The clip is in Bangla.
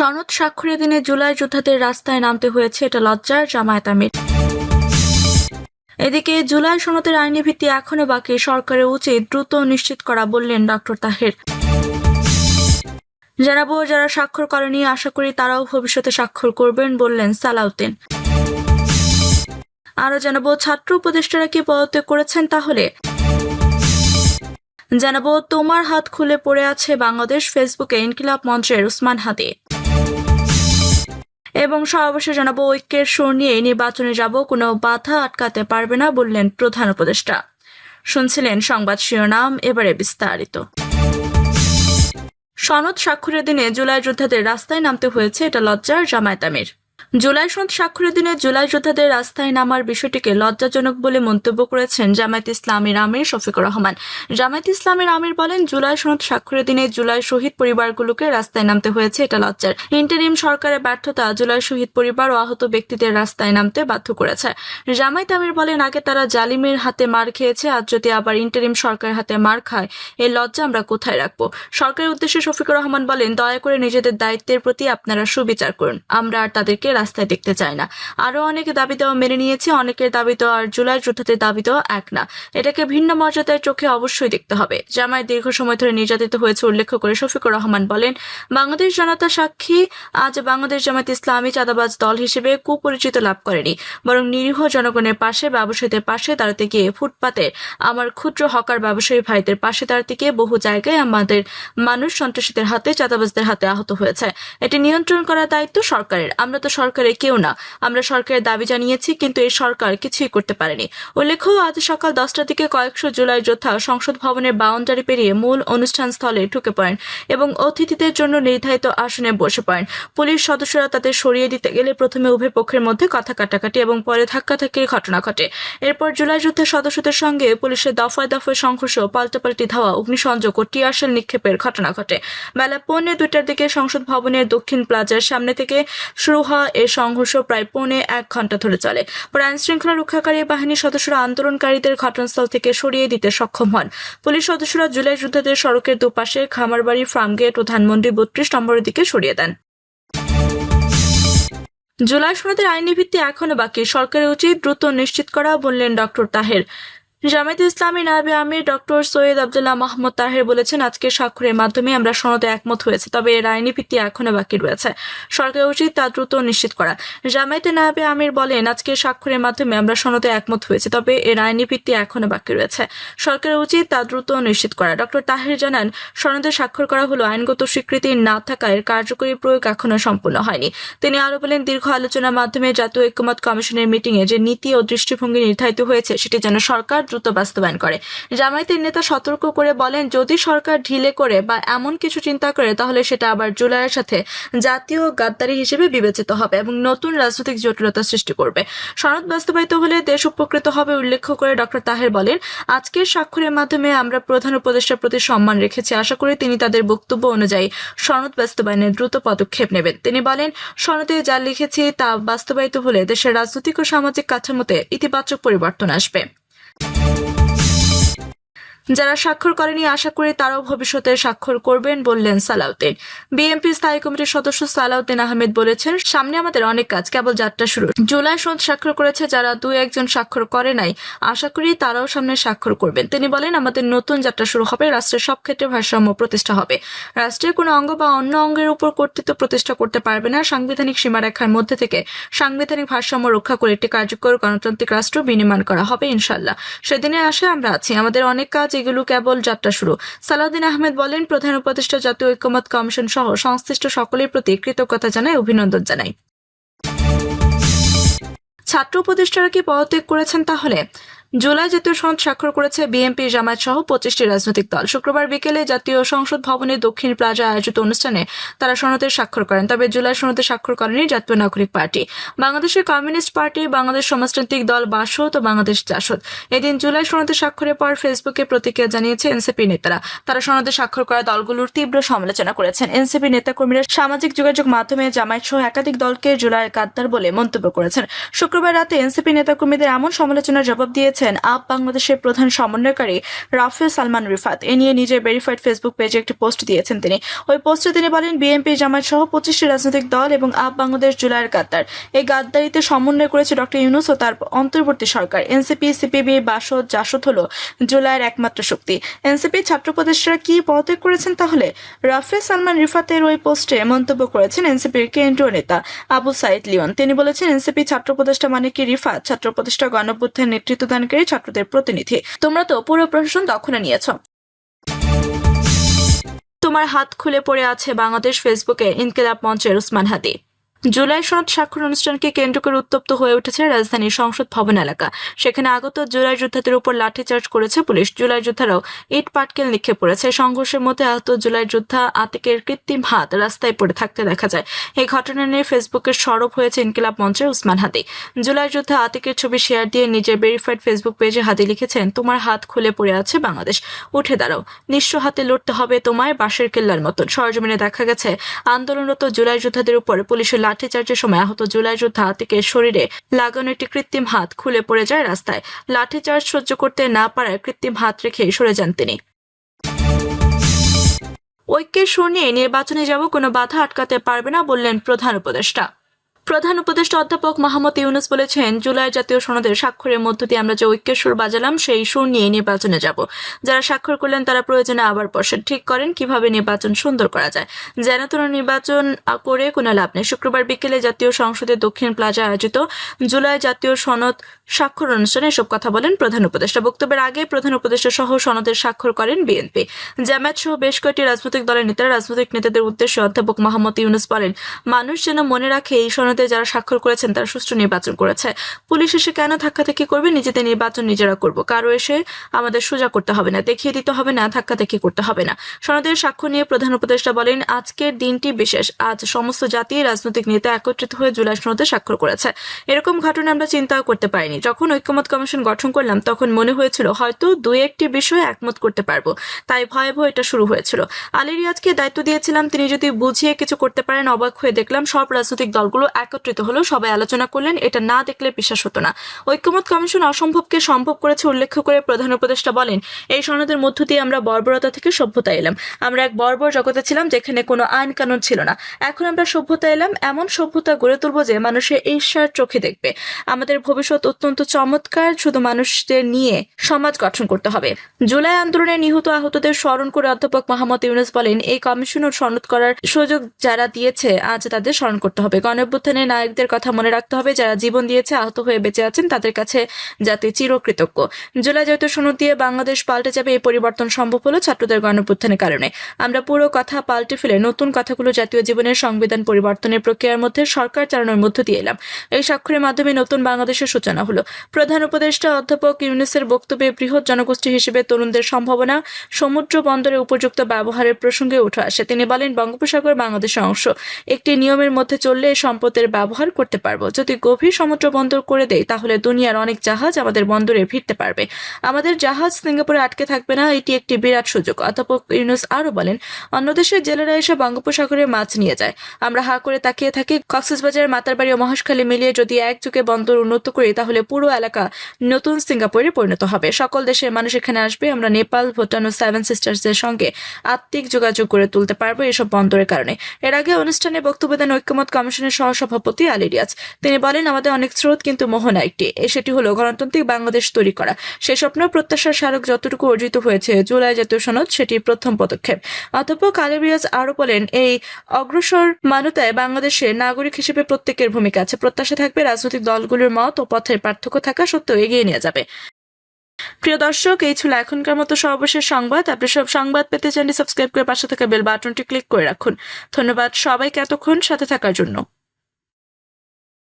সনদ স্বাক্ষরের দিনে জুলাই যোদ্ধাদের রাস্তায় নামতে হয়েছে, এটা লজ্জার, জামায়াত আমির। এদিকে জুলাই সনদের আইনি ভিত্তি এখনো বাকি, সরকারের উচিত দ্রুত নিশ্চিত করা, বললেন ডক্টর তাহের। জানাবো যারা স্বাক্ষর করেনি আশা করি তারাও ভবিষ্যতে স্বাক্ষর করবেন, বললেন সালাউদ্দিন। আরো জানাবো ছাত্র উপদেষ্টারা কি পদত্যাগ করেছেন তাহলে। জানাবো তোমার হাত খুলে পড়ে আছে বাংলাদেশ, ফেসবুকে ইনকিলাব মঞ্চের উসমান হাদি। এবং সর্বশেষ জানাবো ঐক্যের সুর নিয়ে নির্বাচনে যাব, কোনো বাধা আটকাতে পারবে না, বললেন প্রধান উপদেষ্টা। শুনছিলেন সংবাদ শিরোনাম, এবারে বিস্তারিত। সনদ স্বাক্ষরের দিনে জুলাই যোদ্ধাদের রাস্তায় নামতে হয়েছে, এটা লজ্জার, জামায়াত আমির। জুলাই সনদ স্বাক্ষরের দিনে জুলাই যোদ্ধাদের রাস্তায় নামার বিষয়টিকে লজ্জাজনক বলে মন্তব্য করেছেন জামায়াত ইসলামীর আমির শফিকুর রহমান। জামায়াত ইসলামীর আমির বলেন, জুলাই সনদ স্বাক্ষরের দিনে জুলাই শহীদ পরিবারগুলোকে রাস্তায় নামতে হয়েছে, এটা লজ্জার। ইন্টারিম সরকারের ব্যর্থতা জুলাই শহীদ পরিবার ও আহত ব্যক্তিদের রাস্তায় নামতে বাধ্য করেছে। জামায়াত আমির বলেন, আগে তারা জালিমের হাতে মার খেয়েছে, আজ যদি আবার ইন্টারিম সরকারের হাতে মার খায়, এই লজ্জা আমরা কোথায় রাখবো। সরকারের উদ্দেশ্যে শফিকুর রহমান বলেন, দয়া করে নিজেদের দায়িত্বের প্রতি আপনারা সুবিচার করুন, আমরা আর তাদেরকে রাস্তায় দেখতে চাই না। আরো অনেকে দাবি দেওয়া মেনে নিয়েছে, অনেকের দাবি দেওয়া আর জুলাই যোদ্ধাদের দাবি দেওয়া এক না, এটাকে ভিন্ন মর্যাদার চোখে অবশ্যই দেখতে হবে। জামায়াত দীর্ঘ সময় ধরে নির্যাতিত হয়েছে উল্লেখ করে শফিকুর রহমান বলেন, বাংলাদেশ জনতা সাক্ষী, আজ বাংলাদেশ জামায়াত ইসলামী চাঁদাবাজ দল হিসেবে কুপরিচিত লাভ করেনি, বরং নিরীহ জনগণের পাশে, ব্যবসায়ীদের পাশে দাঁড়াতে গিয়ে, ফুটপাতে আমার ক্ষুদ্র হকার ব্যবসায়ী ভাইদের পাশে দাঁড়াতে গিয়ে বহু জায়গায় আমাদের মানুষ সন্ত্রাসীদের হাতে, চাঁদাবাজদের হাতে আহত হয়েছে। এটি নিয়ন্ত্রণ করার দায়িত্ব সরকারের। আমরা তো সরকারের কেউ না, আমরা সরকারের দাবি জানিয়েছি, কিন্তু এই সরকার কিছুই করতে পারেনি। উল্লেখ্য, আজ সকাল 10টার দিকে কয়েকশো জুলাই যোদ্ধা সংসদ ভবনের বাউন্ডারি পেরিয়ে মূল অনুষ্ঠান স্থলে ঢুকে পড়েন এবং অতিথিদের জন্য নির্ধারিত আসনে বসে পড়েন। পুলিশ সদস্যরা তাদের সরিয়ে দিতে গেলে প্রথমে উভয় পক্ষের মধ্যে কথা কাটাকাটি এবং পরে ধাক্কাধাক্কির ঘটনা ঘটে। এরপর জুলাই যোদ্ধা সদস্যদের সঙ্গে পুলিশের দফায় দফায় সংঘর্ষ, পাল্টাপাল্টি ধাওয়া, অগ্নিসংযোগ ও টিয়ারশেল নিক্ষেপের ঘটনা ঘটে। বেলা 2:45টার দিকে সংসদ ভবনের দক্ষিণ প্লাজার সামনে থেকে শুরু হওয়া এই সংঘর্ষ প্রায় 1.5 ঘন্টা ধরে চলে। পরে আইন শৃঙ্খলা রক্ষাকারী বাহিনীর সদস্যরা আন্দোলনকারীদের ঘটনাস্থল থেকে সরিয়ে দিতে সক্ষম হন। পুলিশ সদস্যরা জুলাই যোদ্ধাদের সড়কের দুপাশে খামারবাড়ি, ফার্মগেট ও ধানমন্ডি 32 নম্বরের দিকে সরিয়ে দেন। জুলাই সনদের আইনি ভিত্তি এখনো বাকি, সরকারের উচিত দ্রুত নিশ্চিত করা, বললেন ডক্টর তাহের। জামায়াত ইসলামী নায়েবে আমির ডক্টর সৈয়দ আব্দুল্লাহ মাহমুদ তাহের বলেছেন, আজকে স্বাক্ষরের মাধ্যমে আমরা সনদে একমত হয়েছে, তবে এর আইনি ভিত্তি এখনো বাকি রয়েছে, সরকারের উচিত তা দ্রুত নিশ্চিত করা। জামায়াতের নায়েবে আমির বলেন, আজকে স্বাক্ষরের মাধ্যমে আমরা সনদে একমত হয়েছে, তবে এর আইনি ভিত্তি এখনো বাকি রয়েছে, সরকারের উচিত তা দ্রুত নিশ্চিত করা। ডক্টর তাহের জানান, সনদে স্বাক্ষর করা হলো, আইনগত স্বীকৃতি না থাকায় এর কার্যকরী প্রয়োগ এখনো সম্পূর্ণ হয়নি। তিনি আরো বলেন, দীর্ঘ আলোচনার মাধ্যমে জাতীয় ঐক্যমত কমিশনের মিটিংয়ে যে নীতি ও দৃষ্টিভঙ্গি নির্ধারিত হয়েছে, সেটি যেন সরকার দ্রুত বাস্তবায়ন করে। জামায়াতের নেতা সতর্ক করে বলেন, যদি সরকার ঢিলে করে বা এমন কিছু চিন্তা করে, তাহলে সেটা আবার জুলাইয়ের সাথে জাতীয় গাদ্দারি হিসেবে বিবেচিত হবে এবং নতুন রাজনৈতিক জটিলতা সৃষ্টি করবে। সনদ বাস্তবায়িত হলে দেশ উপকৃত হবে। উল্লেখ করে ডক্টর তাহের বলেন, আজকের স্বাক্ষরের মাধ্যমে আমরা প্রধান উপদেষ্টার প্রতি সম্মান রেখেছি, আশা করি তিনি তাদের বক্তব্য অনুযায়ী সনদ বাস্তবায়নে দ্রুত পদক্ষেপ নেবেন। তিনি বলেন, সনদে যা লিখেছি তা বাস্তবায়িত হলে দেশের রাজনৈতিক ও সামাজিক কাঠামোতে ইতিবাচক পরিবর্তন আসবে। যারা স্বাক্ষর করেনি আশা করি তারাও ভবিষ্যতে স্বাক্ষর করবেন, বললেন সালাউদ্দিন। বিএনপি স্থায়ী কমিটির সদস্য সালাউদ্দিন আহমেদ বলেছেন, সামনে আমাদের অনেক কাজ, কেবল যাত্রা শুরু। জুলাই সনদ স্বাক্ষর করেছে যারা, 2-1 স্বাক্ষর করে নাই, আশা করি তারাও সামনে স্বাক্ষর করবেন। তিনি বলেন, আমাদের নতুন যাত্রা শুরু হবে, রাষ্ট্রের সব ক্ষেত্রে ভারসাম্য প্রতিষ্ঠা হবে। রাষ্ট্রের কোনো অঙ্গ বা অন্য অঙ্গের উপর কর্তৃত্ব প্রতিষ্ঠা করতে পারবে না। সাংবিধানিক সীমারেখার মধ্যে থেকে সাংবিধানিক ভারসাম্য রক্ষা করে একটি কার্যকর গণতান্ত্রিক রাষ্ট্র বিনির্মাণ করা হবে ইনশাল্লাহ। সেদিনের আশায় আমরা আছি, আমাদের অনেক কাজ, এগুলো কেবল যাত্রা শুরু। সালাউদ্দিন আহমেদ বলেন, প্রধান উপদেষ্টা, জাতীয় ঐক্যমত কমিশন সহ সংশ্লিষ্ট সকলের প্রতি কৃতজ্ঞতা জানাই, অভিনন্দন জানাই। ছাত্র উপদেষ্টারা কি পদত্যাগ করেছেন তাহলে। জুলাই জাতীয় সনদ স্বাক্ষর করেছে বিএনপি, জামায়াত সহ 25টি রাজনৈতিক দল। শুক্রবার বিকেলে জাতীয় সংসদ ভবনের দক্ষিণ প্লাজা আয়োজিত অনুষ্ঠানে তারা সনদে স্বাক্ষর করেন, তবে জুলাই সনদে স্বাক্ষর করেনি জাতীয় নাগরিক পার্টি, বাংলাদেশের কমিউনিস্ট পার্টি, বাংলাদেশ সমাজতান্ত্রিক দল বাসদ ও বাংলাদেশ জাসদ। এদিন জুলাই সনদে স্বাক্ষরের পর ফেসবুকে প্রতিক্রিয়া জানিয়েছে এনসিপি নেতারা। তারা সনদে স্বাক্ষর করা দলগুলোর তীব্র সমালোচনা করেছেন। এনসিপি নেতাকর্মীরা সামাজিক যোগাযোগ মাধ্যমে জামায়াত সহ একাধিক দলকে জুলাইয়ের গাদ্দার বলে মন্তব্য করেছেন। শুক্রবার রাতে এনসিপি নেতাকর্মীদের এমন সমালোচনার জবাব দিয়েছে করেছেন আপ বাংলাদেশের প্রধান সমন্বয়কারী রাফে সালমান রিফাত। এ নিয়ে নিজের ভেরিফাইড ফেসবুক পেজে একটি পোস্ট দিয়েছেন তিনি। ওই পোস্টে তিনি বলেন, বিএনপি, জামায়াত সহ 25টি রাজনৈতিক দল এবং আপ বাংলাদেশ জুলাইয়ের গাদ্দার। এই গাদ্দারিতে সমন্বয় করেছে ডক্টর ইউনূস ও তার অন্তর্বর্তী সরকার। এনসিপি, সিপিবি, বাসদ, জাসদ হলো জুলাইয়ের একমাত্র শক্তি। এনসিপি ছাত্র উপদেষ্টারা কি পদত্যাগ করেছেন তাহলে? রাফে সালমান রিফাতের ওই পোস্টে মন্তব্য করেছেন এনসিপির কেন্দ্রীয় নেতা আবু সাইদ লিওন। তিনি বলেছেন, এনসিপি ছাত্র উপদেষ্টা মানে কি রিফাত? ছাত্র উপদেষ্টা গণঅভ্যুত্থান নেতৃত্বদানকারী ছাত্রদের প্রতিনিধি। তোমরা তো পুরো প্রশাসন দখলে নিয়েছ। তোমার হাত খুলে পড়ে আছে বাংলাদেশ। ফেসবুকে ইনকিলাব মঞ্চের ওসমান হাদি। জুলাই সনদ স্বাক্ষর অনুষ্ঠানকে কেন্দ্র করে উত্তপ্ত হয়ে উঠেছে রাজধানীর সংসদ ভবন এলাকা। সেখানে আগত জুলাই যোদ্ধাদের উপর লাঠিচার্জ করেছে পুলিশ। জুলাই যোদ্ধারাও ইট পাটকেল নিক্ষেপ করেছে। সংঘর্ষের মধ্যে আহত জুলাই যোদ্ধা আতিকের কৃত্রিম হাত রাস্তায় পড়ে থাকতে দেখা যায়। এই ঘটনা নিয়ে ফেসবুকে সরব হয়েছে ইনকিলাব মঞ্চের ওসমান হাদি। জুলাই যোদ্ধা আতিকের ছবি শেয়ার দিয়ে নিজের ভেরিফাইড ফেসবুক পেজে হাদি লিখেছেন, তোমার হাত খুলে পড়ে আছে বাংলাদেশ, উঠে দাঁড়াও, নিঃস্ব হাতে লড়তে হবে তোমায় বাঁশের কেল্লার মতন। সরজমিনে দেখা গেছে আন্দোলনরত জুলাই যোদ্ধাদের উপর পুলিশের লাঠিচার্জের সময় আহত জুলাই যোদ্ধা আতিকের শরীরে লাগানো একটি কৃত্রিম হাত খুলে পড়ে যায় রাস্তায়। লাঠিচার্জ সহ্য করতে না পারায় কৃত্রিম হাত রেখে সরে যান তিনি। ঐক্যের সুর নিয়ে নির্বাচনে যাব, কোনো বাধা আটকাতে পারবে না বললেন প্রধান উপদেষ্টা। প্রধান উপদেষ্টা অধ্যাপক মাহমুদ ইউনূস বলেছেন, জুলাই জাতীয় সনদের স্বাক্ষরের মধ্য দিয়ে আমরা যে ঐক্যের সুর বাজালাম সেই সুর নিয়ে নির্বাচনে যাব। যারা স্বাক্ষর করলেন তারা প্রয়োজনে আবার বসেন, ঠিক করেন কিভাবে নির্বাচন সুন্দর করা যায়। যেন তেন নির্বাচন করে কোনো লাভ নেই। শুক্রবার বিকেলে জাতীয় সংসদের দক্ষিণ প্লাজা আয়োজিত জুলাই জাতীয় সনদ স্বাক্ষর অনুষ্ঠানে এসব কথা বলেন প্রধান উপদেষ্টা। বক্তব্যের আগে প্রধান উপদেষ্টা সহ সনদের স্বাক্ষর করেন বিএনপি, জামায়াত সহ বেশ কয়েকটি রাজনৈতিক দলের নেতারা। রাজনৈতিক নেতাদের উদ্দেশ্যে অধ্যাপক মাহমুদ ইউনূস বলেন, মানুষ যেন মনে রাখে এই সনদে যারা স্বাক্ষর করেছেন তারা সুষ্ঠু নির্বাচন করেছে। পুলিশ এসে কেন ধাক্কাধাক্কি করবে? নিজেদের নির্বাচন নিজেরা করব। কারো এসে আমাদের সোজা করতে হবে না, দেখিয়ে দিতে হবে না, ধাক্কাধাক্কি করতে হবে না। সনদের স্বাক্ষর নিয়ে প্রধান উপদেষ্টা বলেন, আজকের দিনটি বিশেষ। আজ সমস্ত জাতি রাজনৈতিক নেতা একত্রিত হয়ে জুলাই সনদে স্বাক্ষর করেছে। এরকম ঘটনা আমরা চিন্তাও করতে পারিনি। যখন ঐক্যমত কমিশন গঠন করলাম তখন মনে হয়েছিল হয়তো দুই একটি বিষয়ে একমত করতে পারবো, তাই ভয়ে ভয়ে এটা শুরু হয়েছিল। আলী রিয়াজকে দায়িত্ব দিয়েছিলাম, তিনি যদি বুঝিয়ে কিছু করতে পারেন। অবাক হয়ে দেখলাম সব রাজনৈতিক দলগুলো একত্রিত হলো, সবাই আলোচনা করলেন। এটা না দেখলে বিশ্বাস হতো না। ঐক্যমত কমিশন অসম্ভবকে সম্ভব করেছে উল্লেখ করে প্রধান উপদেষ্টা বলেন, এই সনদের মধ্য দিয়ে আমরা বর্বরতা থেকে সভ্যতা এলাম। আমরা এক বর্বর জগতে ছিলাম যেখানে কোনো আইন কানুন ছিল না। এখন আমরা সভ্যতা এলাম, এমন সভ্যতা গড়ে তুলব যে মানুষের ঈর্ষার চোখে দেখবে। আমাদের ভবিষ্যৎ অত্যন্ত চমৎকার, শুধু মানুষদের নিয়ে সমাজ গঠন করতে হবে। জুলাই আন্দোলনে নিহত আহতদের স্মরণ করে অধ্যাপক মাহমুদ ইউনূস বলেন, এই কমিশন সনদ করার সুযোগ যারা দিয়েছে আজ তাদের স্মরণ করতে হবে। গণঅভ্যুত্থানের নায়কদের কথা মনে রাখতে হবে, যারা জীবন দিয়েছে, আহত হয়ে বেঁচে আছেন, তাদের কাছে জাতি চিরকৃতজ্ঞ। জুলাই জাতীয় সনদ দিয়ে বাংলাদেশ পাল্টে যাবে। এই পরিবর্তন সম্ভব হলো ছাত্রদের গণঅভ্যুত্থানের কারণে। আমরা পুরো কথা পাল্টে ফেলে নতুন কথাগুলো জাতীয় জীবনের সংবিধান পরিবর্তনের প্রক্রিয়ার মধ্যে সরকার চালানোর মধ্য দিয়ে এলাম। এই স্বাক্ষরের মাধ্যমে নতুন বাংলাদেশের সূচনা হলো। প্রধান উপদেষ্টা অধ্যাপক ইউনূসের বক্তব্যে বৃহৎ জনগোষ্ঠী হিসেবে তরুণদের সম্ভাবনা সমুদ্র বন্দরের উপযুক্ত ব্যবহারের প্রসঙ্গে উঠে আসে। তিনি বলেন, বঙ্গোপসাগর বাংলাদেশের অংশ। একটি নিয়মের মধ্যে চললে এই সম্পদের ব্যবহার করতে পারবো। যদি গভীর সমুদ্র বন্দর করে দেয় তাহলে দুনিয়ার অনেক জাহাজ আমাদের বন্দরে ভিড়তে পারবে। আমাদের জাহাজ সিঙ্গাপুরে আটকে থাকবে না। এটি একটি বিরাট সুযোগ। অধ্যাপক ইউনূস আরো বলেন, অন্য দেশের জেলেরা এসে বঙ্গোপসাগরে মাছ নিয়ে যায়, আমরা হা করে তাকিয়ে থাকি। কক্সবাজার, মাতারবাড়ি ও মহেশখালী মিলিয়ে যদি একযুগে বন্দর উন্নত করি তাহলে পুরো এলাকা নতুন সিঙ্গাপুরে পরিণত হবে। সকল দেশের মানুষ এখানে আসবে। আমরা নেপাল, ভুটান ও সেভেন সিস্টার্সের সঙ্গে আত্মিক যোগাযোগ গড়ে তুলতে পারবো এসব বন্দরের কারণে। এর আগে অনুষ্ঠানে বক্তব্য দেন ঐক্যমত কমিশনের সহসভাপতি আলী রিয়াজ। তিনি বলেন, আমাদের অনেক স্রোত কিন্তু মোহনা একটি, সেটি হলো গণতান্ত্রিক বাংলাদেশ তৈরি করা। সেই স্বপ্ন প্রত্যাশার স্মারক যতটুকু অর্জিত হয়েছে জুলাই জাতীয় সনদ, সেটি প্রথম পদক্ষেপ। অধ্যাপক আলী রিয়াজ আরো বলেন, এই অগ্রসর মানতায় বাংলাদেশের নাগরিক হিসেবে প্রত্যেকের ভূমিকা আছে। প্রত্যাশা থাকবে রাজনৈতিক দলগুলোর মত ও পথের পার্থক্য থাকা সত্ত্বেও এগিয়ে নিয়ে যাবে। প্রিয় দর্শক, এই ছিল এখনকার মতো সর্বশেষ সংবাদ। আপনি সব সংবাদ পেতে চ্যানেলটি সাবস্ক্রাইব করে পাশে থাকা বেল বাটনটি ক্লিক করে রাখুন। ধন্যবাদ সবাইকে এতক্ষণ সাথে থাকার জন্য।